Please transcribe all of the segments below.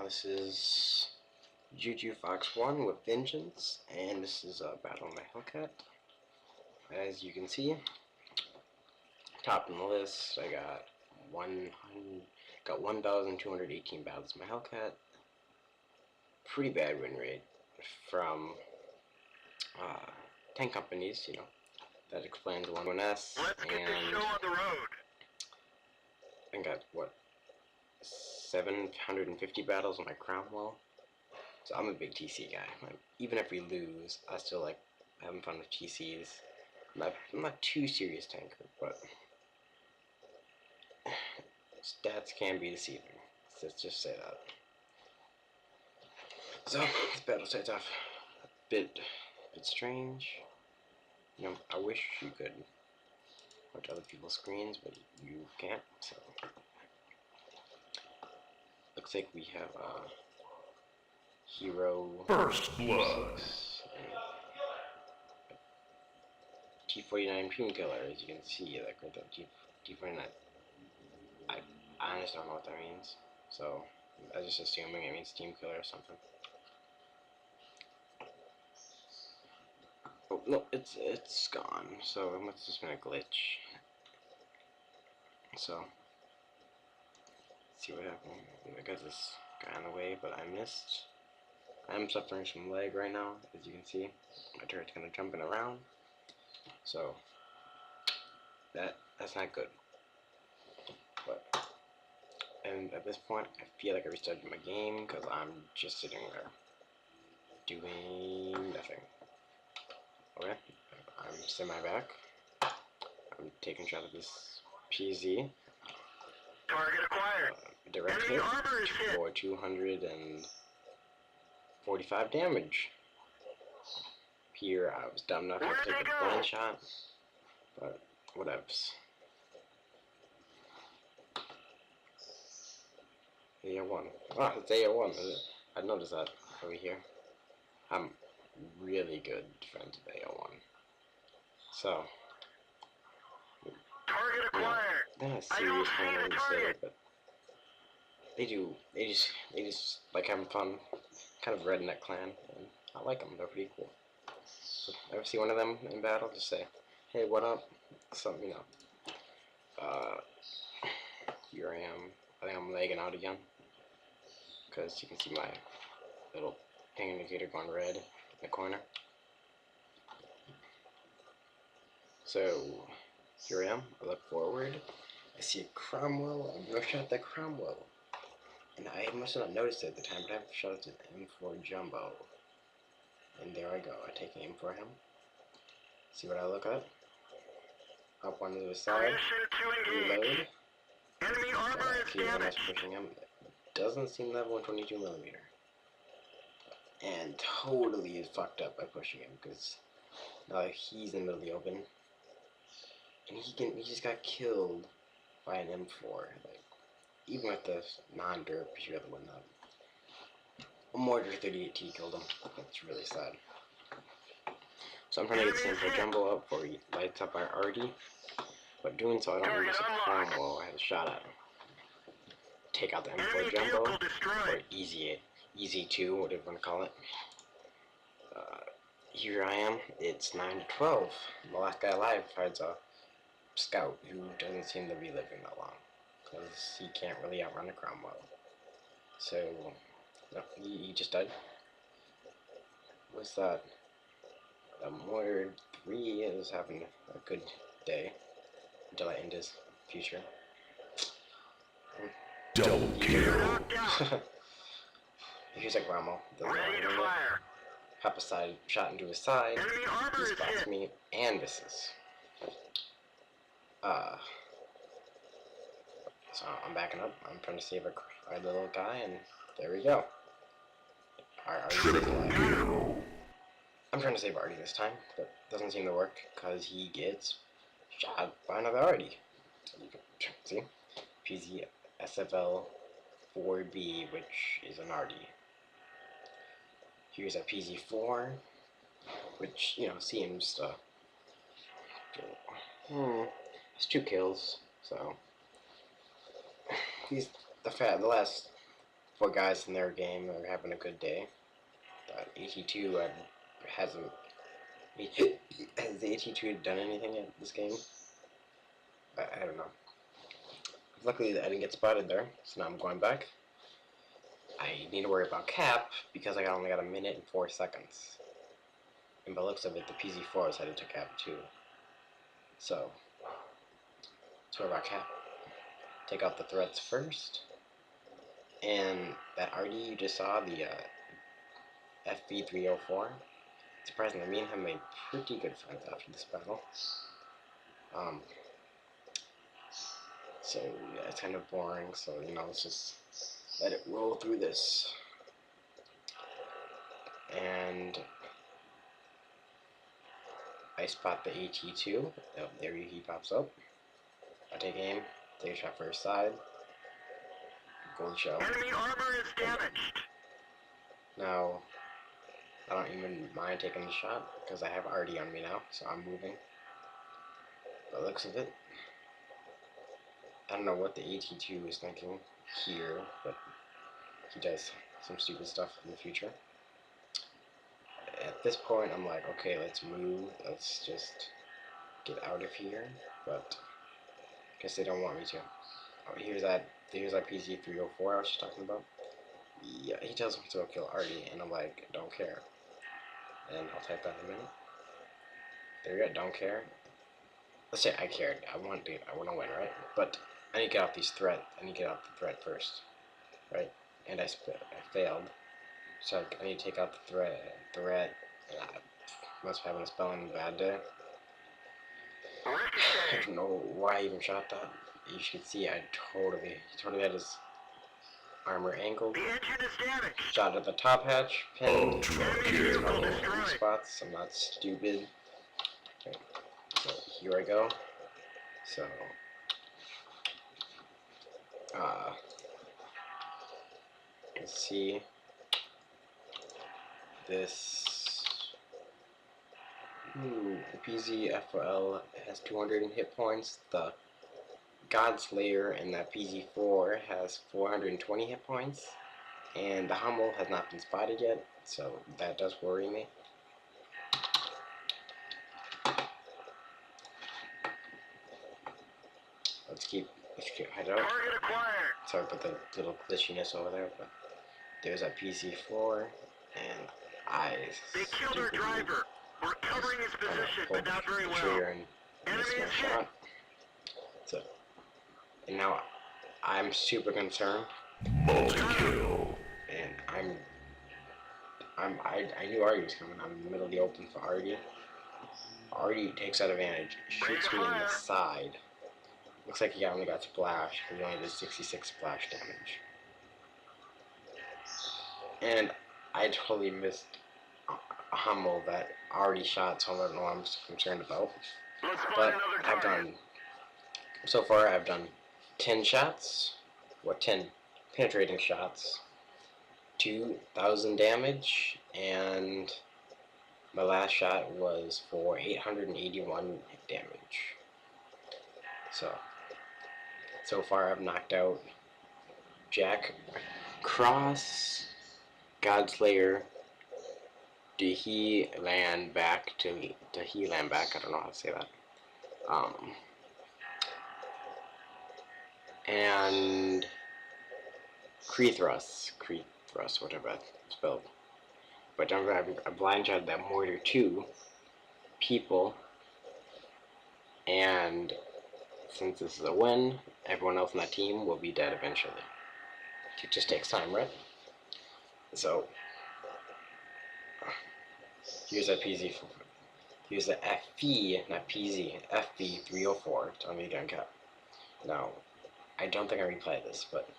This is Juju Fox 1 with Vengeance, and this is a battle on my hellcat. As you can see, top in the list, I got 1,218 battles in my hellcat. Pretty bad win rate from tank companies, you know. That explains 1S. Let's get this show on the road. I got what? 750 battles on my Cromwell. So I'm a big TC guy. Even if we lose, I still like having fun with TCs. I'm not too serious tanker, but stats can be deceiving. Let's just say that. So this battle starts off a bit strange. You know, I wish you could watch other people's screens, but you can't. So looks like we have a hero First Blood T49 Pune Killer, as you can see, like right there, T49. I honestly don't know what that means, so I was just assuming it means Team Killer or something. Oh no, it's gone. So it must have just been a glitch. So let's see what happened. I got this guy on the way, but I missed. I'm suffering from lag right now, as you can see. My turret's kind of jumping around, so that's not good. And at this point, I feel like I restarted my game because I'm just sitting there doing nothing. Okay, I'm semi-back. I'm taking a shot at this PZ. Target acquired. Direct Enemy hit armor is hit. for 245 damage. Here, I was dumb enough to take a blind shot, but whatevs. AO1. Ah, it's AO1. I noticed that over here. I'm really good friends with AO1. So, Target acquired. they're not serious kind of say, but they just like having fun. Kind of redneck clan, and I like them. They're pretty cool. So, ever see one of them in battle? Just say, "Hey, what up?" Something, you know. Here I am. I think I'm lagging out again because you can see my little ping indicator going red in the corner. So here I am. I look forward. I see a Cromwell. I'm gonna shot that Cromwell, and I must have not noticed it at the time, but I've shot it to M4 Jumbo. And there I go. I take aim for him. See what I look at? Up one to the side. Reload. Enemy armor is See when I was damaged. pushing him. Doesn't seem to have 122mm. And totally is fucked up by pushing him because now he's in the middle of the open. And he just got killed by an M4. Like, even with the non-derp, you have to win that. A Mortar 38T killed him. That's really sad. So I'm trying to get this M4 Jumbo up before he lights up our RD. But doing so, I don't miss a Cromwell. I had a shot at him. Take out the M4 Jumbo, or easy 2, whatever you want to call it. Here I am. It's 9-12. The last guy alive fights a scout who doesn't seem to be living that long, because he can't really outrun a Cromwell. So, no, he just died. What's that? The Mortar 3 is having a good day until I end his future. Double kill. He's like Ramo. Ready to fire. Hop aside, shot into his side. Enemy armor He is spots hit. me and misses. So I'm backing up. I'm trying to save our little guy, and there we go. Triple kill. I'm trying to save Artie this time, but it doesn't seem to work because he gets shot by another Artie. So you can see PZ SFL 4B, which is an Artie. Here's a PZ4, which, you know, seems to it's 2 kills, so he's the last 4 guys in their game are having a good day. But AT2 hasn't. Has the AT2 done anything in this game? I don't know. Luckily, I didn't get spotted there, so now I'm going back. I need to worry about cap because I only got a minute and 4 seconds. And by the looks of it, the PZ4 is headed to cap too. So, let's worry about cap. Take out the threats first. And that RD you just saw, the FV304, surprisingly, me and him made pretty good friends after this battle. So yeah, it's kind of boring, so you know, let's just let it roll through this. And I spot the AT2. Oh, there he pops up. I take aim, take a shot for his side. Gold shell. Enemy armor is damaged. Now, I don't even mind taking the shot because I have RD on me now, so I'm moving. By the looks of it, I don't know what the AT2 is thinking here, but he does some stupid stuff in the future. At this point, I'm like, okay, let's move. Let's just get out of here. But I guess they don't want me to. Oh, here's that PZ304 I was just talking about. Yeah, he tells me to go kill Artie, and I'm like, don't care. And I'll type that in a minute. There you go, don't care. Let's say I cared. I want to win, right? But I need to get off these threat. I need to get off the threat first, right? And I failed. So I need to take out the threat. I must be having a spelling bad day. I don't know why I even shot that. You should see I totally had his armor angled. The engine is damaged. Shot at the top hatch, pinned. Ultra Enemy kill. vehicle Three destroyed. spots. I'm not stupid. Okay. So here I go. So let's see. This the PZ-FOL has 200 hit points. The Godslayer and that PZ4 has 420 hit points. And the Hummel has not been spotted yet, so that does worry me. Let's keep head out. Target acquired. Sorry about the little glitchiness over there, but there's a PC4, and I They killed our driver. We're covering his position, but not very well. trigger and Enemy miss my is hit. shot. So, and now I'm super concerned, Multi-kill. and I knew Artie was coming. I'm in the middle of the open for Artie. Artie takes that advantage, shoots me in the side. Looks like he only got splash, because he only did 66 splash damage. And I totally missed a Hummel that already shot, so I don't know what I'm concerned about. Let's find But another target. so far I've done 10 shots, 10 penetrating shots, 2,000 damage, and my last shot was for 881 damage. So far I've knocked out Jack Cross, Godslayer, did he land back? I don't know how to say that. And Krethruss, whatever that's spelled. But don't forget, I blind shot that mortar 2 people, and since this is a win, everyone else in that team will be dead eventually. It just takes time, right? So here's a PZ. Here's the FV, not PZ, FV304 on the gun cap. Now, I don't think I replayed this, but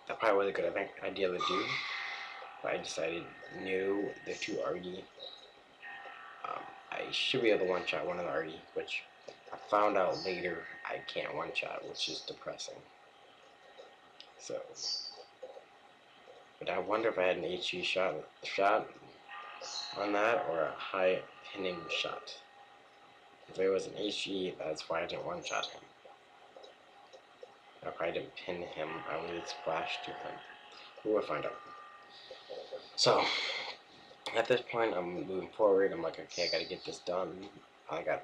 that probably was a good idea to do. But I decided, no, they're too arty. I should be able to one-shot one of the arty, which I found out later I can't one-shot, which is depressing. So, but I wonder if I had an HE shot on that, or a high pinning shot. If it was an HE, that's why I didn't one-shot him. I probably didn't pin him. I only did splash to him. We'll find out. So, at this point, I'm moving forward. I'm like, okay, I gotta get this done. I got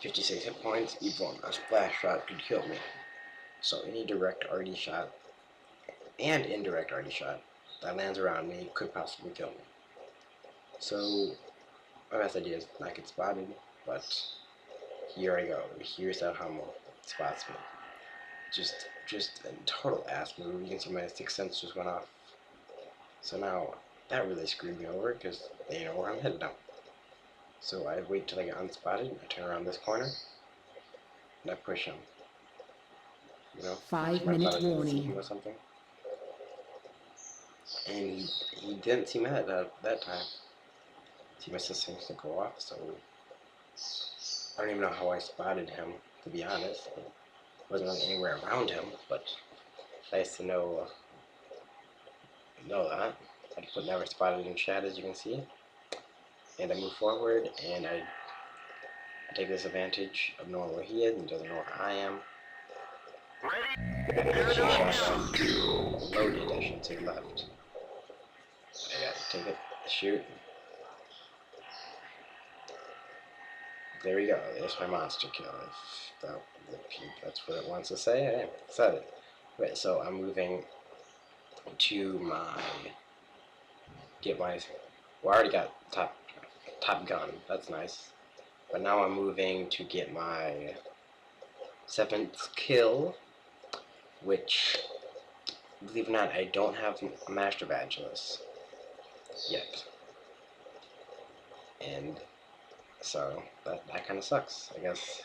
56 hit points. Even a splash shot could kill me. So any direct RD shot and indirect RD shot that lands around me could possibly kill me. So my best idea is not get spotted, but here I go. Here's how Hummel spots me. Just a total ass move. You can see my sixth sense just went off. So now that really screwed me over because they know where I'm headed now. So I wait till I get unspotted. I turn around this corner and I push him. You know, 5 my minute thought I didn't see warning. him or something. And he didn't seem mad that time. See, my system to go off, so I don't even know how I spotted him, to be honest. I wasn't really anywhere around him, but nice to know that. I put never spotted in chat, as you can see. And I move forward, and I take this advantage of knowing where he is and doesn't know where I am. Monster kill. Loaded, I should say, left. I gotta take it, shoot. There we go, there's my monster kill. If that's what it wants to say, I said it. Right, so I'm moving to well, I already got top gun, that's nice. But now I'm moving to get my 7th kill, which, believe it or not, I don't have a master badge in this yet. And so that kind of sucks, I guess.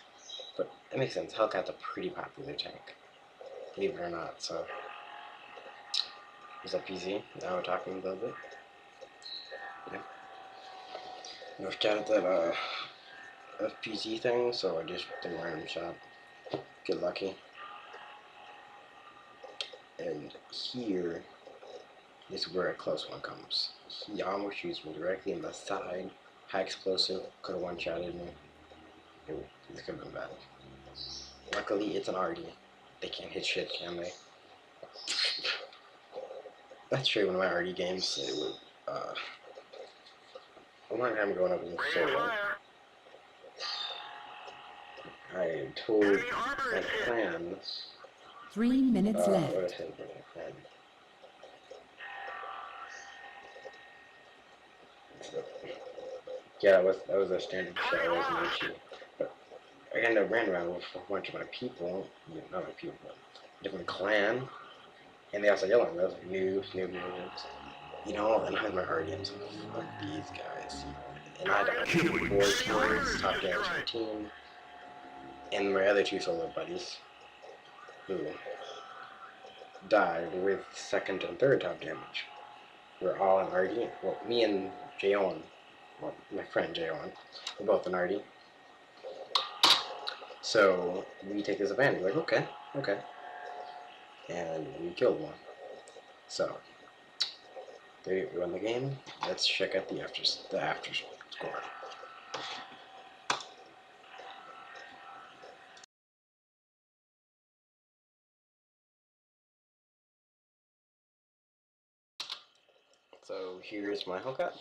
But it makes sense, Hellcat's a pretty popular tank, believe it or not, so. Is that PC? Now we're talking a little bit. Yeah. No chat at that FPC thing, so I just did a random shot. Get lucky. And here is where a close one comes. He almost shoots me directly in the side. High explosive, could have one-shotted me. This could have been bad. Luckily, it's an RD. They can't hit shit, can they? That's true, one of my RD games, it would, one time going up in solo. I told my plan. 3 minutes What I left. said about my plan. So, yeah, that was a standard shot. That was an issue. But I kind of ran around with a bunch of my people, not my people, but different clan, and they also yelled at me. I was like, noobs. You know, and I had my RDMs. Fuck these guys. And I died. 4 kills, top damage on the team, and my other 2 solo buddies, who died with 2nd and 3rd top damage. We're all in RD. Well, me and Jayon, well, my friend Jayon, we're both in RD. So we take this advantage, like, okay. And we killed one. So, there we won the game. Let's check out the after score. So here's my Hellcat.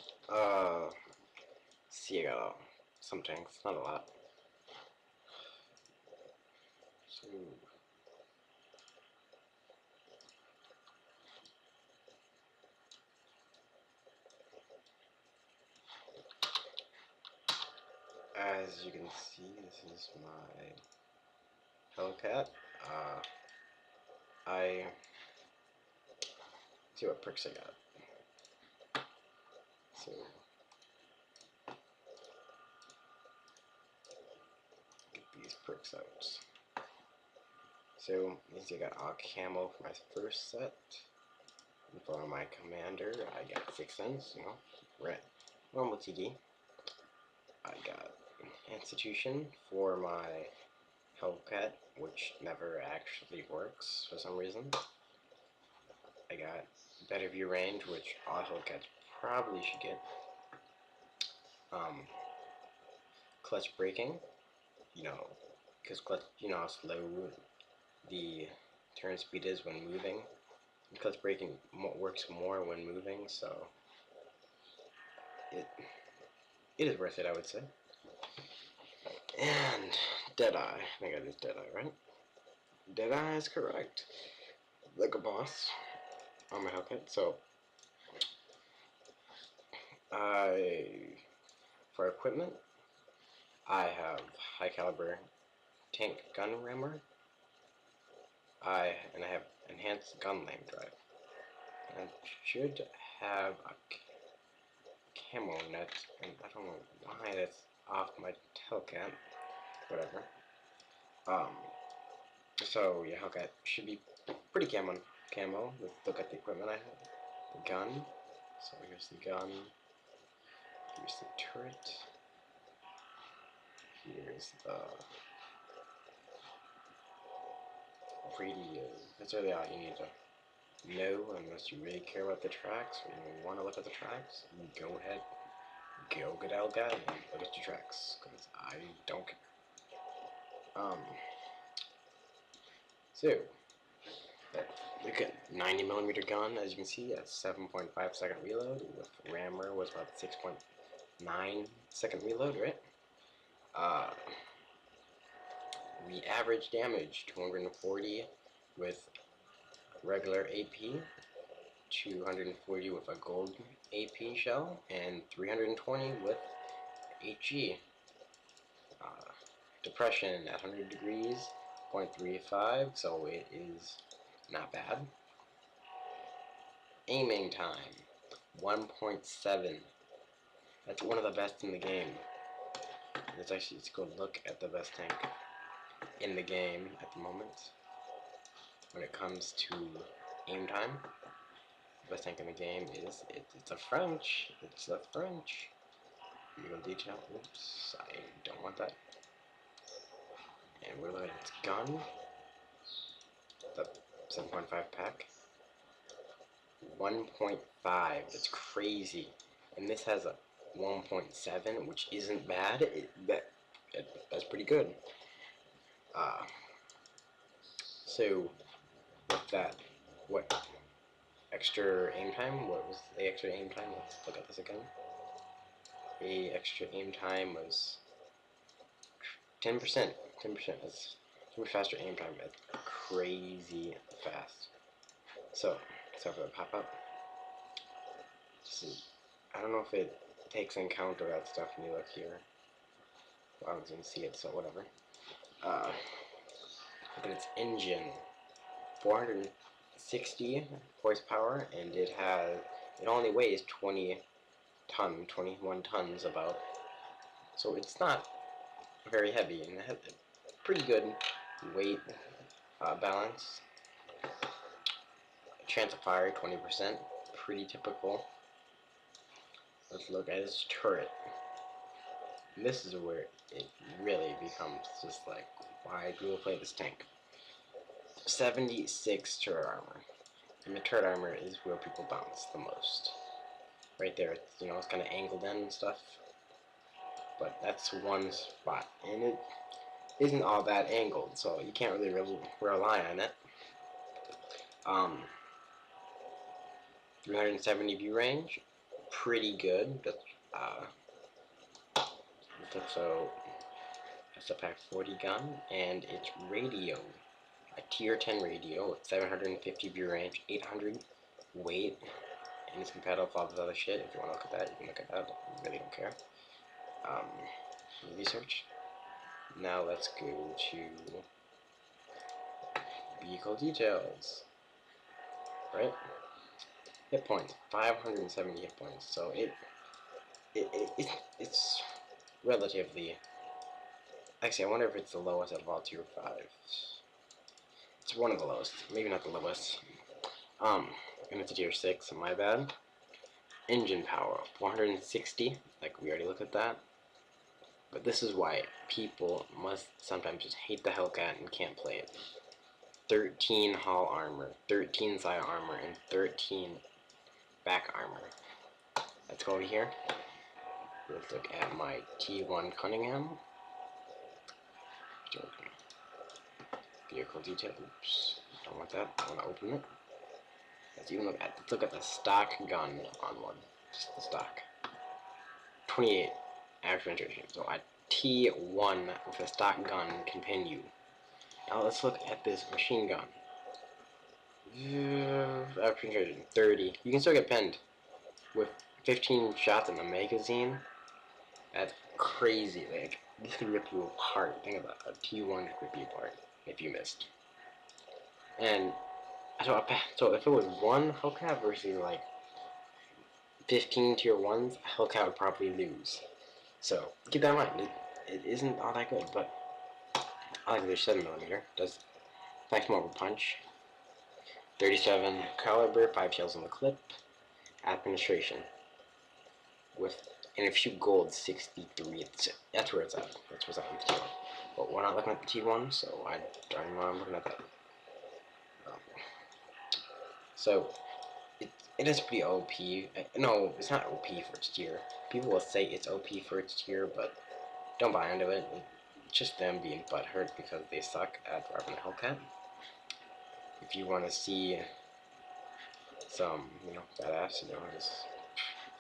See, I got some tanks, not a lot. So as you can see, this is my Hellcat. I see what perks I got. So get these perks out. So you see I got all camo for my first set. And for my commander, I got 6 cents, red, normal TD. I got institution for my hellcat, which never actually works for some reason. I got better view range, which all hellcats probably should get. Clutch braking, because clutch, how slow the turn speed is when moving, because braking works more when moving, so it is worth it, I would say. And Deadeye, I think it is Deadeye, right? Deadeye is correct. Like a boss on my hellcat. So for equipment, I have high caliber tank gun rammer. I have enhanced gun lane drive. I should have a camo net, and I don't know why that's off my hellcat. Whatever. So yeah, hellcat should be pretty camo. Let's look at the equipment I have. The gun. So here's the gun. Here's the turret. Here's the radio. That's really all you need to know, unless you really care about the tracks or you want to look at the tracks. Go ahead, go get hellcat and look at your tracks, because I don't care. So look at 90mm gun, as you can see, at 7.5 second reload. With rammer was about 6.9 second reload, right? The average damage 240 with regular AP, 240 with a gold AP shell, and 320 with HE. Depression at 100 degrees, 0.35, so it is not bad. Aiming time, 1.7. That's one of the best in the game. Let's go look at the best tank in the game at the moment. When it comes to aim time, the best tank in the game is it's a French. It's a French. Real detail. Oops, I don't want that. And we're looking at its gun. The 7.5 pack. 1.5. That's crazy. And this has a 1.7, which isn't bad. That's pretty good. So with that, what extra aim time? What was the extra aim time? Let's look at this again. The extra aim time was 10%. 10%. That's much faster aim time. That's crazy fast. So for the pop-up. I don't know if it takes into account all that stuff when you look here. Well, I don't even see it, so whatever. Look at its engine. 460 horsepower, and it only weighs 21 tons about. So it's not very heavy, and it has a pretty good weight balance. Chance of fire, 20%, pretty typical. Let's look at its turret. And this is where it really becomes just like, why do people play this tank? 76 turret armor. And the turret armor is where people bounce the most. Right there, it's kind of angled in and stuff. But that's one spot. And it isn't all that angled, so you can't really rely on it. 370 view range, pretty good. That's a Pack 40 gun, and it's radio. A tier 10 radio with 750 view range, 800 weight, and it's compatible with all this other shit. If you want to look at that, you can look at that. I really don't care. Research. Now let's go to vehicle details. Right? Hit points, 570 hit points. So it's relatively. Actually, I wonder if it's the lowest out of all tier 5s. It's one of the lowest, maybe not the lowest. And it's a tier 6, my bad. Engine power, 460, like we already looked at that. But this is why people must sometimes just hate the Hellcat and can't play it. 13 hull armor, 13 side armor, and 13 back armor. Let's go over here. Let's look at my T1 Cunningham. Vehicle detail. Oops. Don't want that. I want to open it. Let's look at the stock gun on one. Just the stock. 28 average penetration. So a T1 with a stock gun can pin you. Now let's look at this machine gun. Average penetration 30. You can still get pinned with 15 shots in the magazine. That's crazy. Like, this can rip you apart. Think about it. A T1 could rip you apart if you missed. And so if it was one hellcat versus like 15 tier 1s, hellcat would probably lose. So keep that in mind. It isn't all that good, but I like their 7mm. Does 5 more of a punch. 37 caliber, 5 shells in the clip. Administration. And if you shoot gold, 63. That's where it's at. That's what's at in the T1. But we're not looking at the T1, so I don't know why I'm looking at that. So it is pretty OP. No, it's not OP for its tier. People will say it's OP for its tier, but don't buy into it. It's just them being butthurt because they suck at driving a hellcat. If you want to see some, badass, just